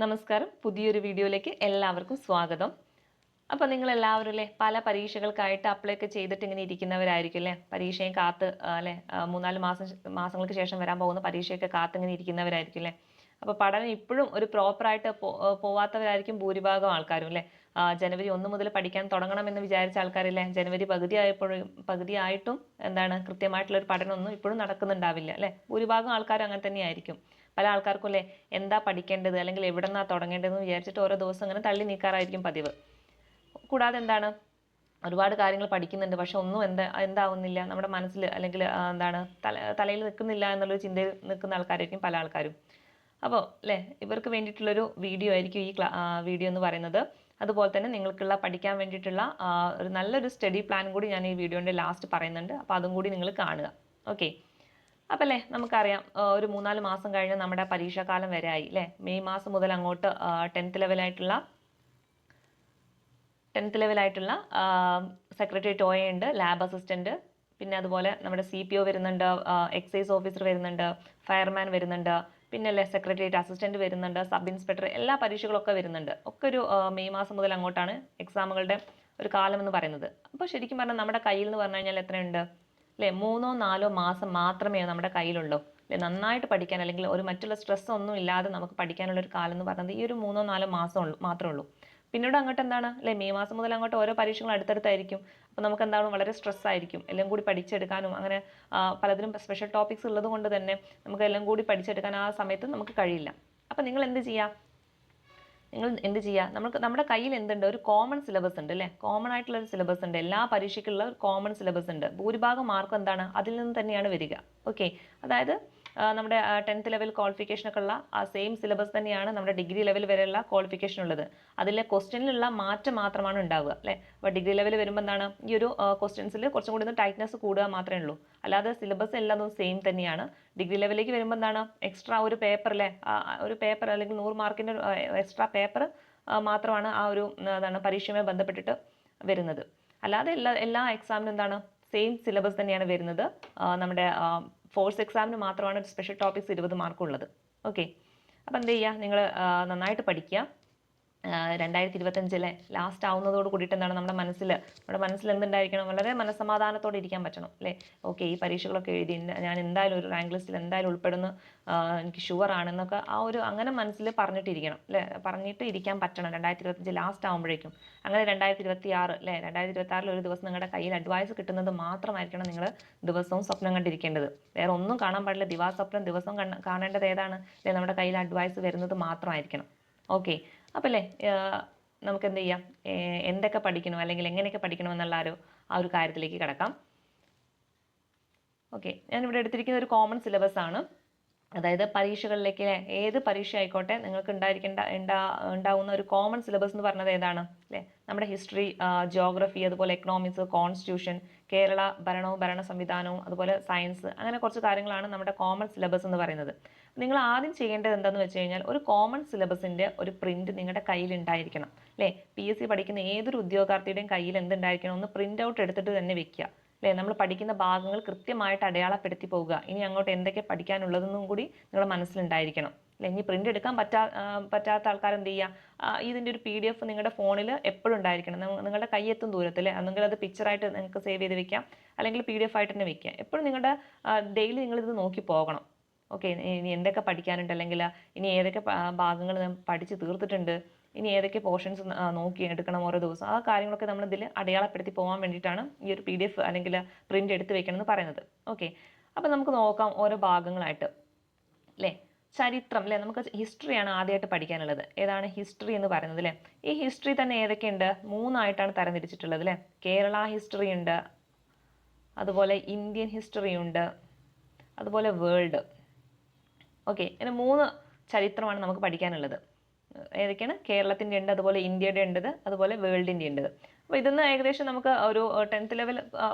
നമസ്കാരം. പുതിയൊരു വീഡിയോയിലേക്ക് എല്ലാവർക്കും സ്വാഗതം. അപ്പോൾ നിങ്ങളെല്ലാവരും അല്ലേ പല പരീക്ഷകൾക്കായിട്ട് അപ്ലൈ ഒക്കെ ചെയ്തിട്ട് ഇങ്ങനെ ഇരിക്കുന്നവരായിരിക്കും അല്ലേ. പരീക്ഷയും കാത്ത് അല്ലേ 3-4 മാസങ്ങൾക്ക് ശേഷം വരാൻ പോകുന്ന പരീക്ഷയൊക്കെ കാത്ത് ഇങ്ങനെ ഇരിക്കുന്നവരായിരിക്കും അല്ലേ. അപ്പോൾ പഠനം ഇപ്പോഴും ഒരു പ്രോപ്പറായിട്ട് പോവാത്തവരായിരിക്കും ഭൂരിഭാഗം ആൾക്കാരും അല്ലേ. ജനുവരി 1 മുതൽ പഠിക്കാൻ തുടങ്ങണമെന്ന് വിചാരിച്ച ആൾക്കാരില്ലേ ജനുവരി പകുതിയായിട്ടും എന്താണ് കൃത്യമായിട്ടുള്ള ഒരു പഠനമൊന്നും ഇപ്പോഴും നടക്കുന്നുണ്ടാവില്ല അല്ലേ. ഭൂരിഭാഗം ആൾക്കാരും അങ്ങനെ തന്നെയായിരിക്കും. പല ആൾക്കാർക്കും അല്ലേ എന്താ പഠിക്കേണ്ടത് അല്ലെങ്കിൽ എവിടെ നിന്നാ തുടങ്ങേണ്ടതെന്ന് വിചാരിച്ചിട്ട് ഓരോ ദിവസം അങ്ങനെ തള്ളി നീക്കാറായിരിക്കും പതിവ്. കൂടാതെ എന്താണ് ഒരുപാട് കാര്യങ്ങൾ പഠിക്കുന്നുണ്ട്, പക്ഷെ ഒന്നും എന്താവുന്നില്ല നമ്മുടെ മനസ്സിൽ അല്ലെങ്കിൽ എന്താണ് തലയിൽ നിൽക്കുന്നില്ല എന്നുള്ളൊരു ചിന്തയിൽ നിൽക്കുന്ന ആൾക്കാരായിരിക്കും പല ആൾക്കാരും. അപ്പോൾ അല്ലേ ഇവർക്ക് വേണ്ടിയിട്ടുള്ളൊരു വീഡിയോ ആയിരിക്കും ഈ വീഡിയോ എന്ന് പറയുന്നത്. അതുപോലെ തന്നെ നിങ്ങൾക്കുള്ള പഠിക്കാൻ വേണ്ടിയിട്ടുള്ള ഒരു നല്ലൊരു സ്റ്റഡി പ്ലാൻ കൂടി ഞാൻ ഈ വീഡിയോൻ്റെ ലാസ്റ്റ് പറയുന്നുണ്ട്. അപ്പോൾ അതും കൂടി നിങ്ങൾ കാണുക. ഓക്കെ. അപ്പം അല്ലേ നമുക്കറിയാം ഒരു 3-4 മാസം കഴിഞ്ഞ് നമ്മുടെ പരീക്ഷാകാലം വരെ ആയി അല്ലേ. മെയ് മാസം മുതൽ അങ്ങോട്ട് 10th ലെവലായിട്ടുള്ള സെക്രട്ടറി ടോയ ഉണ്ട്, ലാബ് അസിസ്റ്റന്റ്, പിന്നെ അതുപോലെ നമ്മുടെ CPO വരുന്നുണ്ട്, എക്സൈസ് ഓഫീസർ വരുന്നുണ്ട്, ഫയർമാൻ വരുന്നുണ്ട്, പിന്നെ അല്ലേ സെക്രട്ടേറിയറ്റ് അസിസ്റ്റന്റ് വരുന്നുണ്ട്, സബ് ഇൻസ്പെക്ടർ, എല്ലാ പരീക്ഷകളൊക്കെ വരുന്നുണ്ട്. ഒക്കെ ഒരു മെയ് മാസം മുതൽ അങ്ങോട്ടാണ് എക്സാമുകളുടെ ഒരു കാലം എന്ന് പറയുന്നത്. അപ്പോൾ ശരിക്കും പറഞ്ഞാൽ നമ്മുടെ കയ്യിൽ എന്ന് പറഞ്ഞു കഴിഞ്ഞാൽ എത്രയുണ്ട് അല്ലേ, 3-4 മാസം മാത്രമേ നമ്മുടെ കയ്യിലുള്ളൂ അല്ലെ. നന്നായിട്ട് പഠിക്കാൻ അല്ലെങ്കിൽ ഒരു മറ്റുള്ള സ്ട്രെസ് ഒന്നും ഇല്ലാതെ നമുക്ക് പഠിക്കാനുള്ള ഒരു കാലം എന്ന് പറയുന്നത് ഈ ഒരു 3-4 മാസം മാത്രമേ ഉള്ളൂ. പിന്നീട് അങ്ങോട്ട് എന്താണ് അല്ലെ, മെയ് മാസം മുതൽ അങ്ങോട്ട് ഓരോ പരീക്ഷകൾ അടുത്തടുത്തായിരിക്കും. അപ്പോൾ നമുക്ക് എന്താണ് വളരെ സ്ട്രെസ് ആയിരിക്കും എല്ലാം കൂടി പഠിച്ചെടുക്കാനും. അങ്ങനെ പലതിനും സ്പെഷ്യൽ ടോപ്പിക്സ് ഉള്ളത് കൊണ്ട് തന്നെ നമുക്ക് എല്ലാം കൂടി പഠിച്ചെടുക്കാൻ ആ സമയത്ത് നമുക്ക് കഴിയില്ല. അപ്പം നിങ്ങൾ എന്ത് ചെയ്യുക, നമ്മുടെ കയ്യിൽ എന്തുണ്ട്, ഒരു കോമൺ സിലബസ് ഉണ്ട് അല്ലേ. കോമൺ ആയിട്ടുള്ള ഒരു സിലബസ് ഉണ്ട്, എല്ലാ പരീക്ഷയ്ക്കുള്ള ഒരു കോമൺ സിലബസ് ഉണ്ട്. ഭൂരിഭാഗം മാർക്കും എന്താണ് അതിൽ നിന്ന് തന്നെയാണ് വരിക. ഓക്കെ. അതായത് നമ്മുടെ 10th ലെവൽ ക്വാളിഫിക്കേഷനൊക്കെ ഉള്ള ആ സെയിം സിലബസ് തന്നെയാണ് നമ്മുടെ ഡിഗ്രി ലെവൽ വരെയുള്ള ക്വാളിഫിക്കേഷൻ ഉള്ളത്. അതിലെ ക്വസ്റ്റ്യനിലുള്ള മാറ്റം മാത്രമാണ് ഉണ്ടാവുക അല്ലേ. അപ്പോൾ ഡിഗ്രി ലെവൽ വരുമ്പോൾ എന്താണ് ഈ ഒരു ക്വസ്റ്റ്യൻസിൽ കുറച്ചും കൂടി ഒന്ന് ടൈറ്റ്നസ് കൂടുക മാത്രമേ ഉള്ളൂ. അല്ലാതെ സിലബസ് എല്ലാം സെയിം തന്നെയാണ്. ഡിഗ്രി ലെവലിലേക്ക് വരുമ്പോൾ എന്താണ് എക്സ്ട്രാ ഒരു പേപ്പർ അല്ലേ, ഒരു പേപ്പർ അല്ലെങ്കിൽ 100 മാർക്കിൻ്റെ എക്സ്ട്രാ പേപ്പർ മാത്രമാണ് ആ ഒരു എന്താണ് പരീക്ഷയുമായി ബന്ധപ്പെട്ടിട്ട് വരുന്നത്. അല്ലാതെ എല്ലാ എക്സാമിനും എന്താണ് സെയിം സിലബസ് തന്നെയാണ് വരുന്നത്. നമ്മുടെ ഫോഴ്സ് എക്സാമിന് മാത്രമാണ് സ്പെഷ്യൽ ടോപ്പിക്സ് 20 മാർക്കുള്ളത്. ഓക്കെ. അപ്പം എന്ത് ചെയ്യുക, നിങ്ങൾ നന്നായിട്ട് പഠിക്കുക. 2025 ലാസ്റ്റ് ആവുന്നതോട് കൂടിയിട്ട് എന്താണ് നമ്മുടെ മനസ്സിൽ എന്തുണ്ടായിരിക്കണം, വളരെ മനസ്സമാധാനത്തോടെ ഇരിക്കാൻ പറ്റണം അല്ലേ. ഓക്കെ, ഈ പരീക്ഷകളൊക്കെ എഴുതി ഞാൻ എന്തായാലും ഒരു റാങ്ക് ലിസ്റ്റിൽ എന്തായാലും ഉൾപ്പെടുന്നു, എനിക്ക് ഷുവർ ആണെന്നൊക്കെ ആ ഒരു അങ്ങനെ മനസ്സിൽ പറഞ്ഞിട്ടിരിക്കണം അല്ലേ. പറഞ്ഞിട്ട് ഇരിക്കാൻ പറ്റണം 2025 ലാസ്റ്റ് ആകുമ്പോഴേക്കും. അങ്ങനെ 2026 അല്ലേ, 2026 ഒരു ദിവസം നിങ്ങളുടെ കയ്യിൽ അഡ്വൈസ് കിട്ടുന്നത് മാത്രമായിരിക്കണം നിങ്ങൾ ദിവസവും സ്വപ്നം കണ്ടിരിക്കേണ്ടത്. വേറെ ഒന്നും കാണാൻ പാടില്ല. ദിവാസ്വപ്നം ദിവസം കാണേണ്ടത് ഏതാണ് അല്ലേ, നമ്മുടെ കയ്യിൽ അഡ്വൈസ് വരുന്നത് മാത്രമായിരിക്കണം. ഓക്കെ. അപ്പം അല്ലേ നമുക്ക് എന്ത് ചെയ്യാം, എന്തൊക്കെ പഠിക്കണം അല്ലെങ്കിൽ എങ്ങനെയൊക്കെ പഠിക്കണം എന്നുള്ള ആ ഒരു കാര്യത്തിലേക്ക് കിടക്കാം. ഓക്കെ. ഞാനിവിടെ എടുത്തിരിക്കുന്ന ഒരു കോമൺ സിലബസ് ആണ്. അതായത് പരീക്ഷകളിലേക്ക് ഏത് പരീക്ഷ ആയിക്കോട്ടെ നിങ്ങൾക്ക് ഉണ്ടാവുന്ന ഒരു കോമൺ സിലബസ് എന്ന് പറഞ്ഞത് ഏതാണ് അല്ലേ. നമ്മുടെ ഹിസ്റ്ററി, ജിയോഗ്രഫി, അതുപോലെ എക്കണോമിക്സ്, കോൺസ്റ്റിറ്റ്യൂഷൻ, കേരള ഭരണവും ഭരണ സംവിധാനവും, അതുപോലെ സയൻസ്, അങ്ങനെ കുറച്ച് കാര്യങ്ങളാണ് നമ്മുടെ കോമൺ സിലബസ് എന്ന് പറയുന്നത്. നിങ്ങൾ ആദ്യം ചെയ്യേണ്ടത് എന്താണെന്ന് വെച്ച് കഴിഞ്ഞാൽ ഒരു കോമൺ സിലബസിൻ്റെ ഒരു പ്രിന്റ് നിങ്ങളുടെ കയ്യിൽ ഉണ്ടായിരിക്കണം അല്ലേ. PSC പഠിക്കുന്ന ഏതൊരു ഉദ്യോഗാർത്ഥിയുടെയും കയ്യിൽ എന്തുണ്ടായിരിക്കണം, ഒന്ന് പ്രിന്റ് ഔട്ട് എടുത്തിട്ട് തന്നെ വെക്കുക അല്ലേ. നമ്മൾ പഠിക്കുന്ന ഭാഗങ്ങൾ കൃത്യമായിട്ട് അടയാളപ്പെടുത്തി പോവുക. ഇനി അങ്ങോട്ട് എന്തൊക്കെ പഠിക്കാനുള്ളതെന്നും കൂടി നിങ്ങളുടെ മനസ്സിലുണ്ടായിരിക്കണം അല്ലേ. ഇനി പ്രിന്റ് എടുക്കാൻ പറ്റാത്ത ആൾക്കാർ എന്ത് ചെയ്യുക, ഇതിൻ്റെ ഒരു PDF നിങ്ങളുടെ ഫോണിൽ എപ്പോഴും ഉണ്ടായിരിക്കണം, നിങ്ങളുടെ കയ്യെത്തും ദൂരത്തിൽ അല്ലേ. അല്ലെങ്കിൽ അത് പിക്ചറായിട്ട് നിങ്ങൾക്ക് സേവ് ചെയ്ത് വെക്കാം, അല്ലെങ്കിൽ PDF ആയിട്ട് തന്നെ വെക്കുക. എപ്പോഴും നിങ്ങളുടെ ഡെയിലി നിങ്ങളിത് നോക്കി പോകണം. ഓക്കെ. ഇനി എന്തൊക്കെ പഠിക്കാനുണ്ട്, അല്ലെങ്കിൽ ഇനി ഏതൊക്കെ ഭാഗങ്ങൾ പഠിച്ച് തീർത്തിട്ടുണ്ട്, ഇനി ഏതൊക്കെ പോർഷൻസ് നോക്കി എടുക്കണം ഓരോ ദിവസം, ആ കാര്യങ്ങളൊക്കെ നമ്മൾ ഇതിൽ അടയാളപ്പെടുത്തി പോകാൻ വേണ്ടിയിട്ടാണ് ഈ ഒരു PDF അല്ലെങ്കിൽ പ്രിന്റ് എടുത്ത് വെക്കണം എന്ന് പറയുന്നത്. ഓക്കെ. അപ്പം നമുക്ക് നോക്കാം ഓരോ ഭാഗങ്ങളായിട്ട് അല്ലേ. ചരിത്രം അല്ലേ, നമുക്ക് ഹിസ്റ്ററിയാണ് ആദ്യമായിട്ട് പഠിക്കാനുള്ളത്. ഏതാണ് ഹിസ്റ്ററി എന്ന് പറയുന്നത് അല്ലേ. ഈ ഹിസ്റ്ററി തന്നെ ഏതൊക്കെയുണ്ട്, 3 തരംതിരിച്ചിട്ടുള്ളത് അല്ലേ. കേരള ഹിസ്റ്ററി ഉണ്ട്, അതുപോലെ ഇന്ത്യൻ ഹിസ്റ്ററി ഉണ്ട്, അതുപോലെ വേൾഡ്. ഓക്കെ. ഇങ്ങനെ 3 ചരിത്രമാണ് നമുക്ക് പഠിക്കാനുള്ളത്. ഏതൊക്കെയാണ്, കേരളത്തിൻ്റെ ഉണ്ട്, അതുപോലെ ഇന്ത്യയുടെ ഉണ്ട്, അതുപോലെ വേൾഡിൻ്റെ ഉണ്ട്. അപ്പോൾ ഇതൊന്ന് ഏകദേശം നമുക്ക് ഒരു 10th ലെവൽ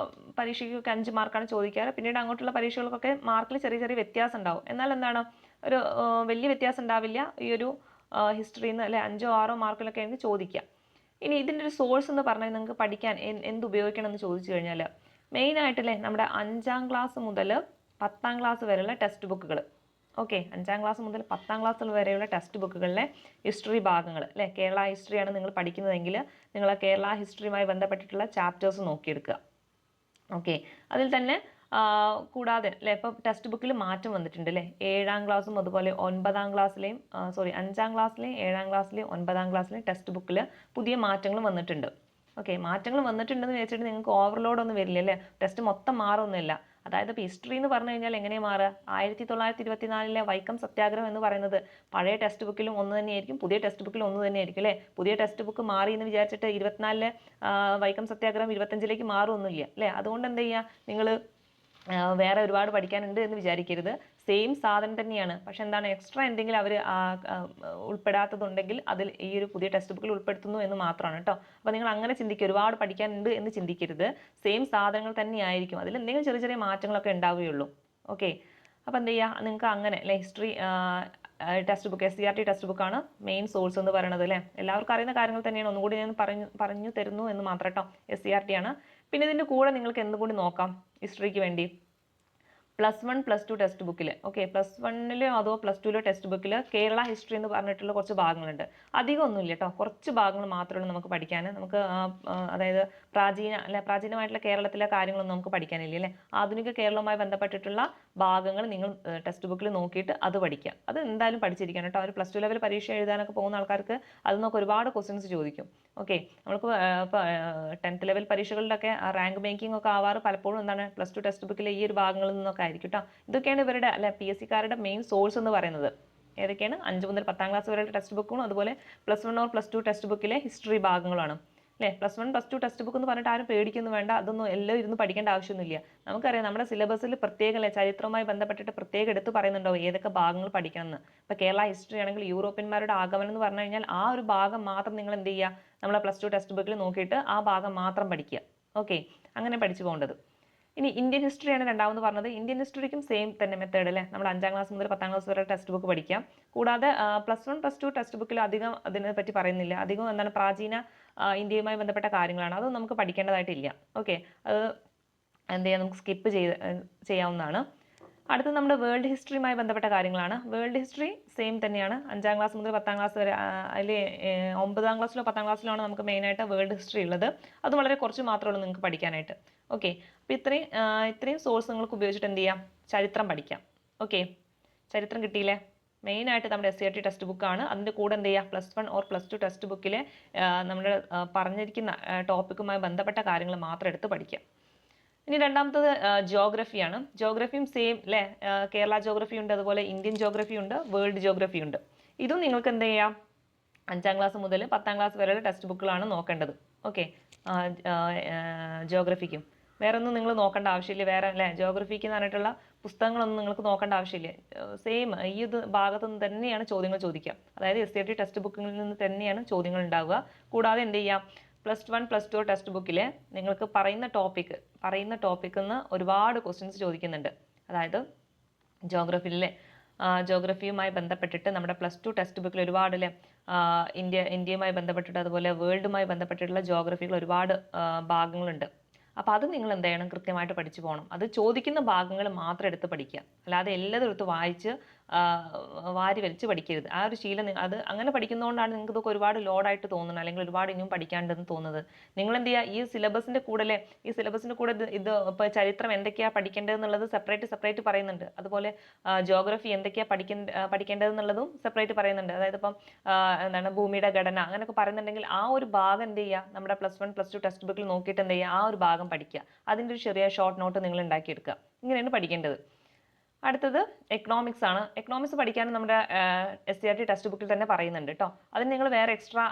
പരീക്ഷയ്ക്കൊക്കെ 5 മാർക്കാണ് ചോദിക്കാറ്. പിന്നീട് അങ്ങോട്ടുള്ള പരീക്ഷകൾക്കൊക്കെ മാർക്കിൽ ചെറിയ ചെറിയ വ്യത്യാസം ഉണ്ടാവും. എന്നാൽ എന്താണ് ഒരു വലിയ വ്യത്യാസം ഉണ്ടാവില്ല ഈ ഒരു ഹിസ്റ്ററിയിൽ നിന്ന് അല്ലെ. 5-6 മാർക്കിലൊക്കെ ആണെങ്കിൽ ചോദിക്കുക. ഇനി ഇതിൻ്റെ ഒരു സോഴ്സ് എന്ന് പറഞ്ഞാൽ നിങ്ങൾക്ക് പഠിക്കാൻ എന്ത് ഉപയോഗിക്കണം എന്ന് ചോദിച്ചു കഴിഞ്ഞാൽ മെയിനായിട്ടല്ലേ നമ്മുടെ 5ാം ക്ലാസ് മുതൽ 10ാം ക്ലാസ് വരെയുള്ള ടെക്സ്റ്റ് ബുക്കുകൾ ഓക്കെ, 5ാം ക്ലാസ് മുതൽ 10ാം ക്ലാസ് വരെയുള്ള ടെക്സ്റ്റ് ബുക്കുകളിലെ ഹിസ്റ്ററി ഭാഗങ്ങൾ അല്ലേ, കേരള ഹിസ്റ്ററിയാണ് നിങ്ങൾ പഠിക്കുന്നതെങ്കിൽ നിങ്ങൾ കേരള ഹിസ്റ്ററിയുമായി ബന്ധപ്പെട്ടിട്ടുള്ള ചാപ്റ്റേഴ്സ് നോക്കിയെടുക്കുക. ഓക്കെ, അതിൽ തന്നെ കൂടാതെ അല്ലേ ഇപ്പം ടെക്സ്റ്റ് ബുക്കിൽ മാറ്റം വന്നിട്ടുണ്ട് അല്ലേ. 7ാം ക്ലാസ്സും അതുപോലെ 9ാം ക്ലാസ്സിലെയും 5ാം ക്ലാസ്സിലെയും 7ാം ക്ലാസ്സിലെയും 9ാം ക്ലാസ്സിലെയും ടെക്സ്റ്റ് ബുക്കിൽ പുതിയ മാറ്റങ്ങൾ വന്നിട്ടുണ്ട്. ഓക്കെ, മാറ്റങ്ങൾ വന്നിട്ടുണ്ടെന്ന് വെച്ചിട്ട് നിങ്ങൾക്ക് ഓവർലോഡ് ഒന്നും വരില്ല അല്ലേ, ടെസ്റ്റ് മൊത്തം മാറൊന്നുമില്ല. അതായത് ഇപ്പോൾ ഹിസ്റ്ററി എന്ന് പറഞ്ഞു കഴിഞ്ഞാൽ എങ്ങനെയാണ് മാറുക, 1924 വൈക്കം സത്യാഗ്രഹം എന്ന് പറയുന്നത് പഴയ ടെക്സ്റ്റ് ബുക്കിലും ഒന്ന് തന്നെയായിരിക്കും, പുതിയ ടെക്സ്റ്റ് ബുക്കിലും ഒന്ന് തന്നെയായിരിക്കും അല്ലേ. പുതിയ ടെക്സ്റ്റ് ബുക്ക് മാറി എന്ന് വിചാരിച്ചിട്ട് 24 വൈക്കം സത്യാഗ്രഹം 25 മാറുമൊന്നുമില്ല അല്ലേ. അതുകൊണ്ട് എന്ത് ചെയ്യുക, നിങ്ങൾ വേറെ ഒരുപാട് പഠിക്കാനുണ്ട് എന്ന് വിചാരിക്കരുത്. സെയിം സാധനം തന്നെയാണ്, പക്ഷെ എന്താണ് എക്സ്ട്രാ എന്തെങ്കിലും അവർ ഉൾപ്പെടാത്തതുണ്ടെങ്കിൽ അതിൽ ഈ ഒരു പുതിയ ടെക്സ്റ്റ് ബുക്കിൽ ഉൾപ്പെടുത്തുന്നു എന്ന് മാത്രമാണ് കേട്ടോ. അപ്പോൾ നിങ്ങൾ അങ്ങനെ ചിന്തിക്കുക, ഒരുപാട് പഠിക്കാനുണ്ട് എന്ന് ചിന്തിക്കരുത്. സെയിം സാധനങ്ങൾ തന്നെയായിരിക്കും, അതിൽ എന്തെങ്കിലും ചെറിയ ചെറിയ മാറ്റങ്ങളൊക്കെ ഉണ്ടാവുകയുള്ളൂ. ഓക്കെ, അപ്പോൾ എന്ത് ചെയ്യുക, നിങ്ങൾക്ക് അങ്ങനെ അല്ലേ history text book SCERT text ബുക്കാണ് മെയിൻ സോഴ്സ് എന്ന് പറയുന്നത് അല്ലേ. എല്ലാവർക്കും അറിയുന്ന കാര്യങ്ങൾ തന്നെയാണ്, ഒന്നുകൂടി ഞാൻ പറഞ്ഞു തരുന്നു എന്ന് മാത്രം കേട്ടോ. SCERT ആണ്. പിന്നെ ഇതിൻ്റെ കൂടെ നിങ്ങൾക്ക് എന്തുകൂടി നോക്കാം ഹിസ്റ്ററിക്ക് വേണ്ടി, +1 +2 ടെക്സ്റ്റ് ബുക്കിൽ. ഓക്കെ, +1 അതോ +2 ടെക്സ്റ്റ് ബുക്കിൽ കേരള ഹിസ്റ്ററി എന്ന് പറഞ്ഞിട്ടുള്ള കുറച്ച് ഭാഗങ്ങളുണ്ട്. അധികം ഒന്നുമില്ല കേട്ടോ, കുറച്ച് ഭാഗങ്ങൾ മാത്രമേ നമുക്ക് പഠിക്കാൻ. നമുക്ക് അതായത് പ്രാചീനമായിട്ടുള്ള കേരളത്തിലെ കാര്യങ്ങളൊന്നും നമുക്ക് പഠിക്കാനില്ല അല്ലേ. ആധുനിക കേരളവുമായി ബന്ധപ്പെട്ടിട്ടുള്ള ഭാഗങ്ങൾ നിങ്ങൾ ടെക്സ്റ്റ് ബുക്കിൽ നോക്കിയിട്ട് അത് പഠിക്കുക. അത് എന്തായാലും പഠിച്ചിരിക്കണം കേട്ടോ. ഒരു +2 ലെവൽ പരീക്ഷ എഴുതാനൊക്കെ പോകുന്ന ആൾക്കാർക്ക് അതിൽ നിന്നൊക്കെ ഒരുപാട് ക്വസ്റ്റ്യൻസ് ചോദിക്കും. ഓക്കെ, നമ്മൾക്ക് ഇപ്പോൾ 10th ലെവൽ പരീക്ഷകളിലൊക്കെ റാങ്ക് മേക്കിംഗ് ഒക്കെ ആവാറ് പലപ്പോഴും എന്താണ് +2 ടെക്സ്റ്റ് ബുക്കിലെ ഈ ഒരു ഭാഗങ്ങളിൽ നിന്നൊക്കെ ആയിരിക്കും കേട്ടോ. ഇതൊക്കെയാണ് ഇവരുടെ അല്ലെ PSCക്കാരുടെ മെയിൻ സോഴ്സ് എന്ന് പറയുന്നത്. ഏതൊക്കെയാണ്, 5 മുതൽ 10ാം ക്ലാസ് വരെയുള്ള ടെക്സ്റ്റ് ബുക്കും അതുപോലെ +1 ഓർ +2 ടെക്സ്റ്റ് ബുക്കിലെ ഹിസ്റ്ററി ഭാഗങ്ങളാണ് അല്ലേ. +1 +2 ടെക്സ്റ്റ് ബുക്ക് എന്ന് പറഞ്ഞിട്ട് ആരും പേടിക്കൊന്നും വേണ്ട, അതൊന്നും എല്ലാം ഇരുന്ന് പഠിക്കേണ്ട ആവശ്യമൊന്നുമില്ല. നമുക്കറിയാം നമ്മുടെ സിലബസിൽ പ്രത്യേകം അല്ലേ ചരിത്രവുമായി ബന്ധപ്പെട്ടിട്ട് പ്രത്യേകം എടുത്ത് പറയുന്നുണ്ടോ ഏതൊക്കെ ഭാഗങ്ങൾ പഠിക്കണം എന്ന്. ഇപ്പോൾ കേരള ഹിസ്റ്ററി ആണെങ്കിൽ യൂറോപ്യന്മാരുടെ ആഗമനം എന്ന് പറഞ്ഞു കഴിഞ്ഞാൽ ആ ഒരു ഭാഗം മാത്രം നിങ്ങൾ എന്ത് ചെയ്യുക, നമ്മളെ +2 ടെക്സ്റ്റ് ബുക്കിൽ നോക്കിയിട്ട് ആ ഭാഗം മാത്രം പഠിക്കുക. ഓക്കെ, അങ്ങനെ പഠിച്ചു പോകേണ്ടത്. ഇനി ഇന്ത്യൻ ഹിസ്റ്ററിയാണ് രണ്ടാമത് പറഞ്ഞത്. ഇന്ത്യൻ ഹിസ്റ്ററിക്കും സെയിം തന്നെ മെത്തേഡ് അല്ലേ, നമ്മൾ 5ാം ക്ലാസ് മുതൽ 10ാം ക്ലാസ് വരെ ടെക്സ്റ്റ് ബുക്ക് പഠിക്കാം. കൂടാതെ +1 +2 ടെക്സ്റ്റ് ബുക്കിൽ അധികം അതിനെ പറ്റി പറയുന്നില്ല. അധികം എന്താണ് പ്രാചീന ഇന്ത്യയുമായി ബന്ധപ്പെട്ട കാര്യങ്ങളാണ്, അതൊന്നും നമുക്ക് പഠിക്കേണ്ടതായിട്ടില്ല. ഓക്കെ, അത് എന്ത് ചെയ്യാം, നമുക്ക് സ്കിപ്പ് ചെയ്യാവുന്നതാണ്. അടുത്തത് നമ്മുടെ വേൾഡ് ഹിസ്റ്ററിയുമായി ബന്ധപ്പെട്ട കാര്യങ്ങളാണ്. വേൾഡ് ഹിസ്റ്ററി സെയിം തന്നെയാണ്, 5ാം ക്ലാസ് മുതൽ 10ാം ക്ലാസ് വരെ. അതിൽ 9ാം ക്ലാസ്സിലോ 10ാം ക്ലാസ്സിലോ ആണ് നമുക്ക് മെയിനായിട്ട് വേൾഡ് ഹിസ്റ്ററി ഉള്ളത്. അത് വളരെ കുറച്ച് മാത്രമേ ഉള്ളൂ നിങ്ങൾക്ക് പഠിക്കാനായിട്ട്. ഓക്കെ, അപ്പോൾ ഇത്രയും സോഴ്സ് നിങ്ങൾക്ക് ഉപയോഗിച്ചിട്ട് എന്ത് ചെയ്യാം, ചരിത്രം പഠിക്കാം. ഓക്കെ, ചരിത്രം കിട്ടിയില്ലേ. മെയിനായിട്ട് നമ്മുടെ SCERT ടെക്സ്റ്റ് ബുക്കാണ്. അതിൻ്റെ കൂടെ എന്ത് ചെയ്യുക, +1 ഓർ +2 ടെക്സ്റ്റ് ബുക്കിലെ നമ്മുടെ പറഞ്ഞിരിക്കുന്ന ടോപ്പിക്കുമായി ബന്ധപ്പെട്ട കാര്യങ്ങൾ മാത്രം എടുത്ത് പഠിക്കാം. ഇനി രണ്ടാമത്തത് ജിയോഗ്രഫിയാണ്. ജിയോഗ്രഫിയും സെയിം അല്ലേ, കേരള ജിയോഗ്രഫി ഉണ്ട്, അതുപോലെ ഇന്ത്യൻ ജിയോഗ്രഫി ഉണ്ട്, വേൾഡ് ജിയോഗ്രഫി ഉണ്ട്. ഇതും നിങ്ങൾക്ക് എന്ത് ചെയ്യാം, 5ാം ക്ലാസ് മുതൽ 10ാം ക്ലാസ് വരെയുള്ള ടെക്സ്റ്റ് ബുക്കുകളാണ് നോക്കേണ്ടത്. ഓക്കെ, ജിയോഗ്രഫിക്കും വേറെ ഒന്നും നിങ്ങൾ നോക്കേണ്ട ആവശ്യമില്ല. വേറെ അല്ലേ ജിയോഗ്രഫിക്ക് എന്ന് പറഞ്ഞിട്ടുള്ള പുസ്തകങ്ങളൊന്നും നിങ്ങൾക്ക് നോക്കേണ്ട ആവശ്യമില്ല. സെയിം ഈ ഇത് ഭാഗത്തു നിന്ന് തന്നെയാണ് ചോദ്യങ്ങൾ ചോദിക്കുക. അതായത് SCERT ടെക്സ്റ്റ് ബുക്കിൽ നിന്ന് തന്നെയാണ് ചോദ്യങ്ങൾ ഉണ്ടാവുക. കൂടാതെ എന്ത് ചെയ്യാം, +1 +2 ടെക്സ്റ്റ് ബുക്കിൽ നിങ്ങൾക്ക് പറയുന്ന ടോപ്പിക്കിൽ നിന്ന് ഒരുപാട് ക്വസ്റ്റ്യൻസ് ചോദിക്കുന്നുണ്ട്. അതായത് ജിയോഗ്രഫിയുമായി ബന്ധപ്പെട്ടിട്ട് നമ്മുടെ +2 ടെക്സ്റ്റ് ബുക്കിൽ ഒരുപാട് അല്ലേ ഇന്ത്യയുമായി ബന്ധപ്പെട്ടിട്ട് അതുപോലെ വേൾഡുമായി ബന്ധപ്പെട്ടിട്ടുള്ള ജിയോഗ്രഫികൾ ഒരുപാട് ഭാഗങ്ങളുണ്ട്. അപ്പോൾ അത് നിങ്ങൾ എന്ത് ചെയ്യണം, കൃത്യമായിട്ട് പഠിച്ചു പോകണം. അത് ചോദിക്കുന്ന ഭാഗങ്ങൾ മാത്രം എടുത്ത് പഠിക്കുക, അല്ലാതെ എല്ലാതും എടുത്ത് വായിച്ച് വാരി വലിച്ച് പഠിക്കരുത്. ആ ഒരു ശീലം അത് അങ്ങനെ പഠിക്കുന്നതുകൊണ്ടാണ് നിങ്ങൾക്ക് ഇതൊക്കെ ഒരുപാട് ലോഡായിട്ട് തോന്നുന്നത്, അല്ലെങ്കിൽ ഒരുപാട് ഇനിയും പഠിക്കാണ്ടെന്ന് തോന്നുന്നത്. നിങ്ങൾ എന്ത് ചെയ്യുക, ഈ സിലബസിൻ്റെ കൂടെ ഇത് ഇപ്പോൾ ചരിത്രം എന്തൊക്കെയാണ് പഠിക്കേണ്ടതെന്നുള്ളത് സെപ്പറേറ്റ് പറയുന്നുണ്ട്. അതുപോലെ ജിയോഗ്രഫി എന്തൊക്കെയാണ് പഠിക്കേണ്ടതെന്നുള്ളതും സെപ്പറേറ്റ് പറയുന്നുണ്ട്. അതായത് ഇപ്പം എന്താണ് ഭൂമിയുടെ ഘടന അങ്ങനെയൊക്കെ പറയുന്നുണ്ടെങ്കിൽ ആ ഒരു ഭാഗം എന്ത് ചെയ്യുക, നമ്മുടെ +1 +2 ടെക്സ്റ്റ് ബുക്കിൽ നോക്കിയിട്ട് എന്ത് ചെയ്യുക, ആ ഒരു ഭാഗം പഠിക്കുക. അതിൻ്റെ ഒരു ചെറിയ ഷോർട്ട് നോട്ട് നിങ്ങൾ ഉണ്ടാക്കിയെടുക്കുക. ഇങ്ങനെയാണ് പഠിക്കേണ്ടത്. അടുത്തത് എക്കണോമിക്സ് ആണ്. എക്കണോമിക്സ് പഠിക്കാൻ നമ്മുടെ SCERT ടെക്സ്റ്റ് ബുക്കിൽ തന്നെ പറയുന്നുണ്ട് കേട്ടോ. അതിന് നിങ്ങൾ വേറെ എക്സ്ട്രാ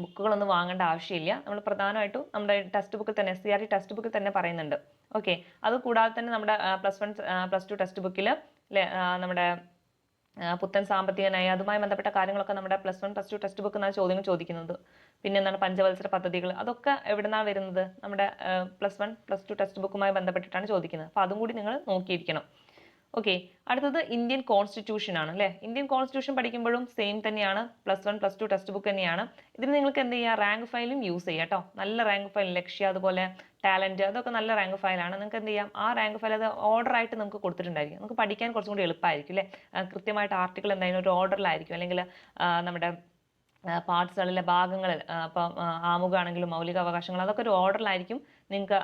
ബുക്കുകളൊന്നും വാങ്ങേണ്ട ആവശ്യമില്ല. നമ്മൾ പ്രധാനമായിട്ടും നമ്മുടെ ടെക്സ്റ്റ് ബുക്കിൽ തന്നെ SCERT ടെക്സ്റ്റ് ബുക്കിൽ തന്നെ പറയുന്നുണ്ട്. ഓക്കെ, അത് കൂടാതെ തന്നെ നമ്മുടെ +1 +2 ടെക്സ്റ്റ് ബുക്കിൽ നമ്മുടെ പുത്തൻ സാമ്പത്തിക നയം അതുമായി ബന്ധപ്പെട്ട കാര്യങ്ങളൊക്കെ നമ്മുടെ +1 +2 ടെക്സ്റ്റ് ബുക്കിൽ നിന്നാണ് ചോദ്യങ്ങൾ ചോദിക്കുന്നത്. പിന്നെ എന്താണ് പഞ്ചവത്സര പദ്ധതികൾ, അതൊക്കെ എവിടുന്നാണ് വരുന്നത്, നമ്മുടെ +1 +2 ടെക്സ്റ്റ് ബുക്കുമായി ബന്ധപ്പെട്ടിട്ടാണ് ചോദിക്കുന്നത്. അപ്പോൾ അതും കൂടി നിങ്ങൾ നോക്കിയിരിക്കണം. ഓക്കെ, അടുത്തത് ഇന്ത്യൻ കോൺസ്റ്റിറ്റ്യൂഷൻ ആണ് അല്ലേ. ഇന്ത്യൻ കോൺസ്റ്റിറ്റ്യൂഷൻ പഠിക്കുമ്പോഴും സെയിം തന്നെയാണ്, +1 +2 ടെക്സ്റ്റ് ബുക്ക് തന്നെയാണ്. ഇതിന് നിങ്ങൾക്ക് എന്ത് ചെയ്യാം, റാങ്ക് ഫയലും യൂസ് ചെയ്യാം കേട്ടോ. നല്ല റാങ്ക് ഫയൽ, ലക്ഷ്യ അതുപോലെ ടാലന്റ്, അതൊക്കെ നല്ല റാങ്ക് ഫയലാണ്. നിങ്ങൾക്ക് എന്ത് ചെയ്യാം, ആ റാങ്ക് ഫയൽ അത് ഓർഡർ ആയിട്ട് നമുക്ക് കൊടുത്തിട്ടുണ്ടായിരിക്കും. നമുക്ക് പഠിക്കാൻ കുറച്ചും കൂടി എളുപ്പമായിരിക്കും അല്ലേ. കൃത്യമായിട്ട് ആർട്ടിക്കിൾ എന്തായാലും ഒരു ഓർഡറിലായിരിക്കും, അല്ലെങ്കിൽ നമ്മുടെ പാർട്സുകളിലെ ഭാഗങ്ങൾ, ഇപ്പം ആമുഖമാണെങ്കിലും മൗലിക അവകാശങ്ങൾ, അതൊക്കെ ഒരു ഓർഡറിലായിരിക്കും നിങ്ങൾക്ക്